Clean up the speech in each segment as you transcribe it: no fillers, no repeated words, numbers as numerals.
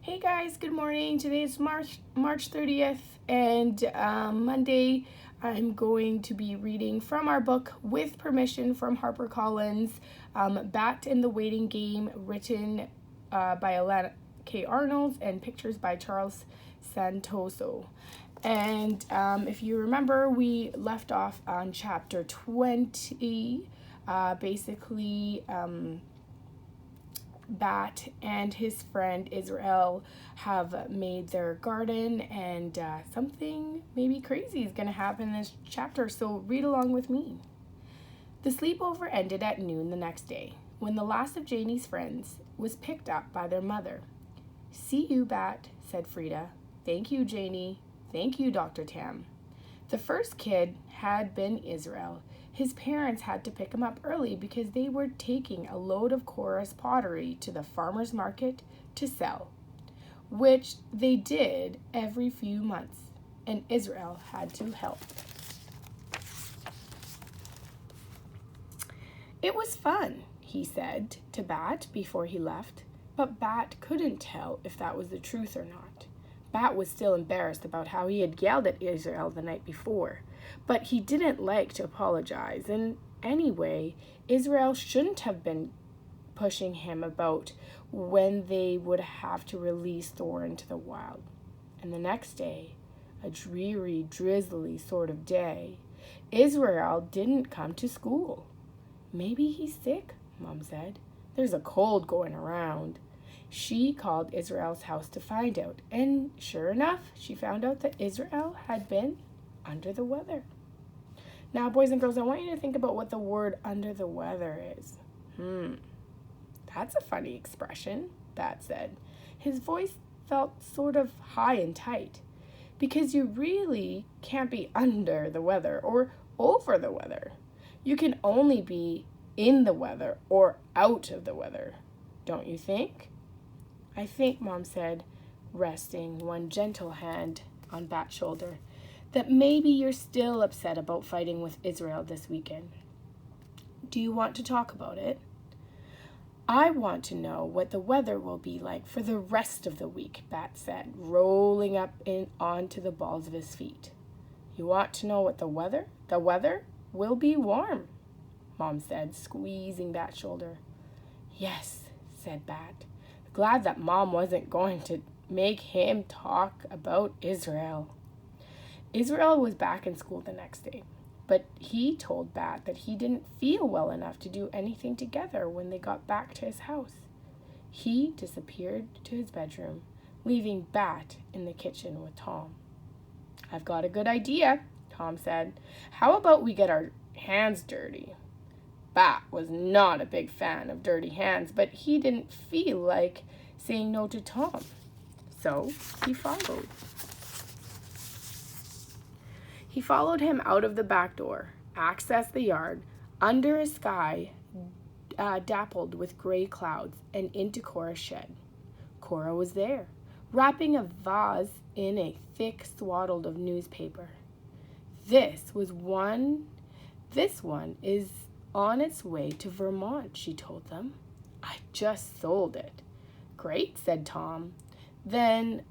Hey guys, good morning. Today is March 30th, and Monday I'm going to be reading from our book, with permission from HarperCollins, Bat in the Waiting Game, written by Alana K. Arnold and pictures by Charles Santoso. And if you remember, we left off on chapter 20, basically. Bat and his friend Israel have made their garden, and something maybe crazy is going to happen in this chapter, so read along with me. The sleepover ended at noon the next day, when the last of Janie's friends was picked up by their mother. "See you, Bat," said Frida. "Thank you, Janie. Thank you, Dr. Tam." The first kid had been Israel. His parents had to pick him up early because they were taking a load of Cora's pottery to the farmer's market to sell, which they did every few months, and Israel had to help. "It was fun," he said to Bat before he left, but Bat couldn't tell if that was the truth or not. Bat was still embarrassed about how he had yelled at Israel the night before, but he didn't like to apologize, and anyway, Israel shouldn't have been pushing him about when they would have to release Thor into the wild. And the next day, a dreary, drizzly sort of day, Israel didn't come to school. "Maybe he's sick," Mom said. "There's a cold going around." She called Israel's house to find out, and sure enough, she found out that Israel had been under the weather. Now, boys and girls, I want you to think about what the word "under the weather" is. That's a funny expression, Bat said. His voice felt sort of high and tight, because you really can't be under the weather or over the weather. You can only be in the weather or out of the weather, don't you think? "I think," Mom said, resting one gentle hand on Bat's shoulder, "that maybe you're still upset about fighting with Israel this weekend. Do you want to talk about it?" "I want to know what the weather will be like for the rest of the week," Bat said, rolling up onto the balls of his feet. "You want to know what the weather? The weather will be warm," Mom said, squeezing Bat's shoulder. "Yes," said Bat, glad that Mom wasn't going to make him talk about Israel. Israel was back in school the next day, but he told Bat that he didn't feel well enough to do anything together when they got back to his house. He disappeared to his bedroom, leaving Bat in the kitchen with Tom. "I've got a good idea," Tom said. "How about we get our hands dirty?" Bat was not a big fan of dirty hands, but he didn't feel like saying no to Tom, so he followed. He followed him out of the back door, accessed the yard, under a sky dappled with gray clouds, and into Cora's shed. Cora was there, wrapping a vase in a thick swaddle of newspaper. This one is on its way to Vermont," she told them. "I just sold it." "Great," said Tom. "Then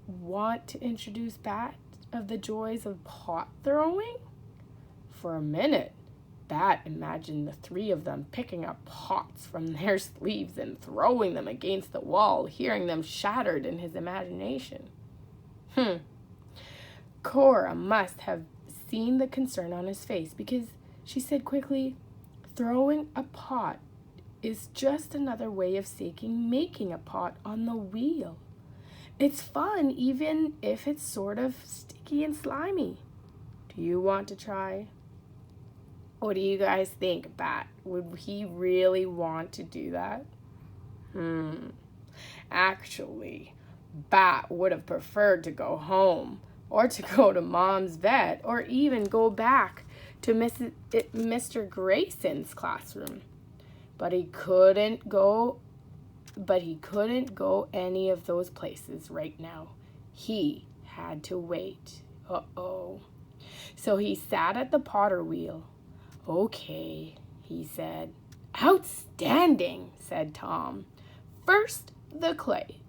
want to introduce Bat of the joys of pot throwing?" For a minute, Bat imagined the three of them picking up pots from their sleeves and throwing them against the wall, hearing them shattered in his imagination. Cora must have seen the concern on his face, because she said quickly, "Throwing a pot is just another way of saying making a pot on the wheel. It's fun, even if it's sort of sticky and slimy. Do you want to try?" What do you guys think, Bat? Would he really want to do that? Actually, Bat would have preferred to go home, or to go to Mom's vet, or even go back to Mr. Grayson's classroom. But he couldn't go any of those places right now. He had to wait. So he sat at the potter wheel. "Okay," he said. "Outstanding," said Tom. "First the clay,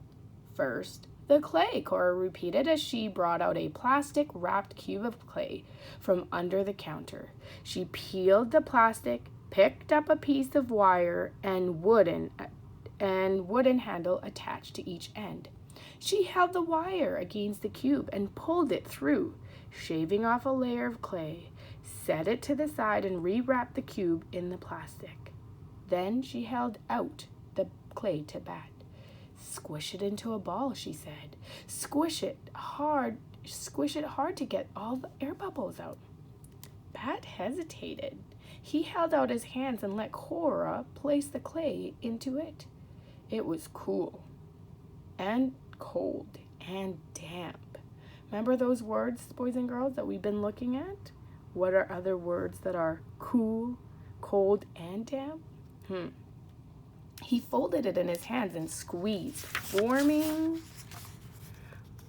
First, the clay, Cora repeated as she brought out a plastic-wrapped cube of clay from under the counter. She peeled the plastic, picked up a piece of wire and wooden handle attached to each end. She held the wire against the cube and pulled it through, shaving off a layer of clay, set it to the side and rewrapped the cube in the plastic. Then she held out the clay to Bat. Squish it into a ball, she said. Squish it hard to get all the air bubbles out. Bat hesitated. He held out his hands and let Cora place the clay into it. It was cool and cold and damp. Remember those words, boys and girls, that we've been looking at? What are other words that are cool, cold, and damp? He folded it in his hands and squeezed, forming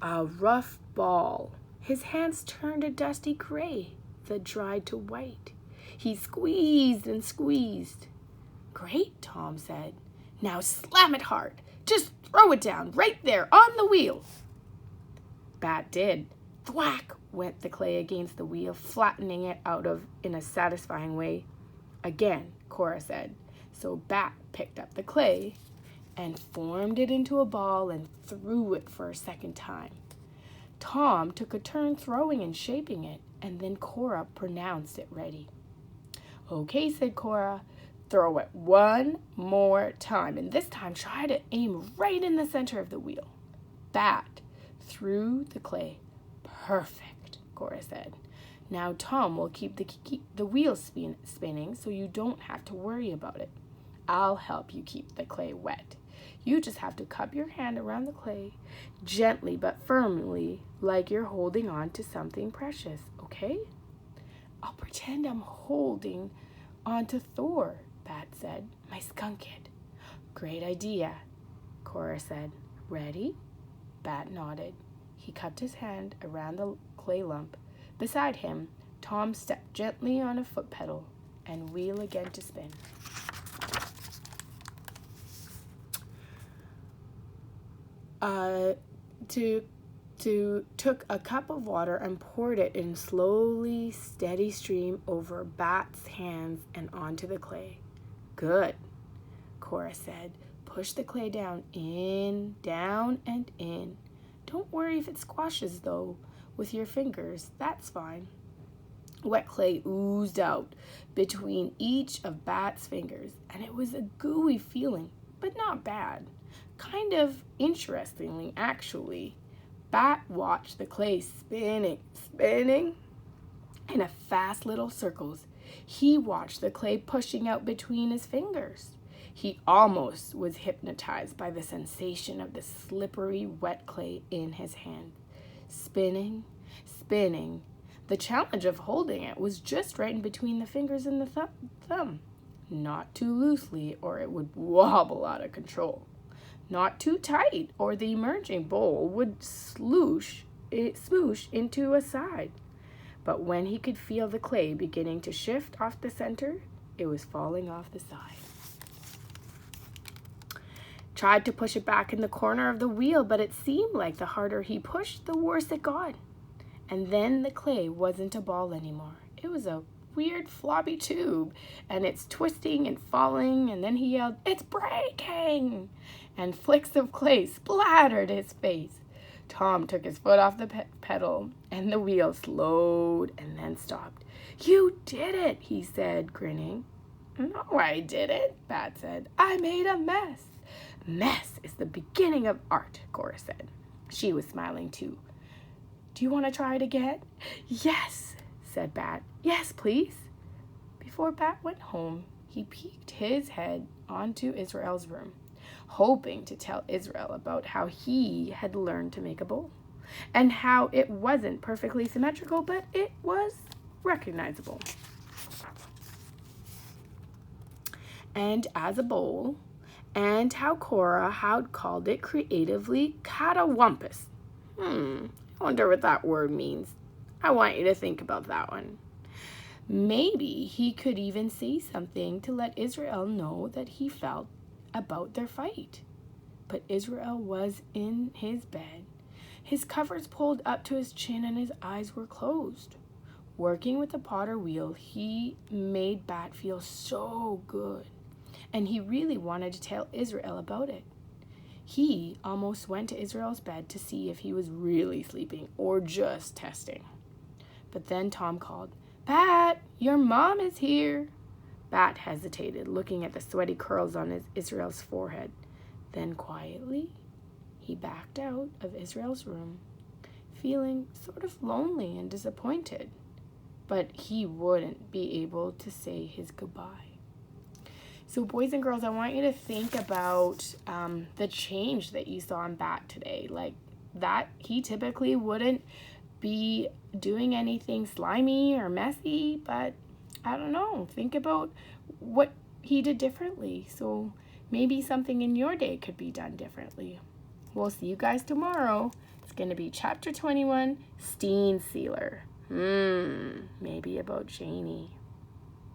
a rough ball. His hands turned a dusty gray that dried to white. He squeezed and squeezed. Great, Tom said. Now slam it hard. Just throw it down right there on the wheel. Bat did. Thwack went the clay against the wheel, flattening it in a satisfying way. Again, Cora said. So Bat picked up the clay and formed it into a ball and threw it for a second time. Tom took a turn throwing and shaping it, and then Cora pronounced it ready. Okay, said Cora, throw it one more time, and this time try to aim right in the center of the wheel. Bat threw the clay. Perfect, Cora said. Now Tom will keep the wheel spinning so you don't have to worry about it. I'll help you keep the clay wet. You just have to cup your hand around the clay, gently but firmly, like you're holding on to something precious, okay? I'll pretend I'm holding on to Thor, Bat said, my skunk kid. Great idea, Cora said. Ready? Bat nodded. He cupped his hand around the clay lump. Beside him, Tom stepped gently on a foot pedal and wheel again to spin. Took a cup of water and poured it in slowly, steady stream over Bat's hands and onto the clay. Good, Cora said. Push the clay down, and in. Don't worry if it squashes, though, with your fingers. That's fine. Wet clay oozed out between each of Bat's fingers, and it was a gooey feeling, but not bad. Kind of interestingly, actually. Bat watched the clay spinning in a fast little circles. He watched the clay pushing out between his fingers. He almost was hypnotized by the sensation of the slippery, wet clay in his hand. Spinning, spinning. The challenge of holding it was just right in between the fingers and the thumb. Not too loosely, or it would wobble out of control. Not too tight, or the emerging bowl would smoosh into a side. But when he could feel the clay beginning to shift off the center, it was falling off the side. Tried to push it back in the corner of the wheel, but it seemed like the harder he pushed, the worse it got. And then the clay wasn't a ball anymore. It was a weird floppy tube, and it's twisting and falling, and then he yelled, "It's breaking!" And flicks of clay splattered his face. Tom took his foot off the pedal, and the wheel slowed and then stopped. "You did it," he said, grinning. "No, I didn't," Bat said. "I made a mess." "Mess is the beginning of art," Cora said. She was smiling too. "Do you want to try it again?" "Yes," said Bat. "Yes, please." Before Bat went home, he peeked his head onto Israel's room, hoping to tell Israel about how he had learned to make a bowl, and how it wasn't perfectly symmetrical, but it was recognizable. And as a bowl, and how Cora had called it creatively catawampus. I wonder what that word means. I want you to think about that one. Maybe he could even say something to let Israel know that he felt about their fight. but Israel was in his bed. His covers pulled up to his chin and his eyes were closed. Working with the potter wheel, he made Bat feel so good, and he really wanted to tell Israel about it. He almost went to Israel's bed to see if he was really sleeping or just testing. But then Tom called, "Bat, your mom is here." Bat hesitated, looking at the sweaty curls on Israel's forehead. Then quietly, he backed out of Israel's room, feeling sort of lonely and disappointed. But he wouldn't be able to say his goodbye. So boys and girls, I want you to think about the change that you saw in Bat today. Like that, he typically wouldn't be doing anything slimy or messy, but I don't know, think about what he did differently. So maybe something in your day could be done differently. We'll see you guys tomorrow. It's going to be chapter 21, Steen Sealer. Maybe about Janie.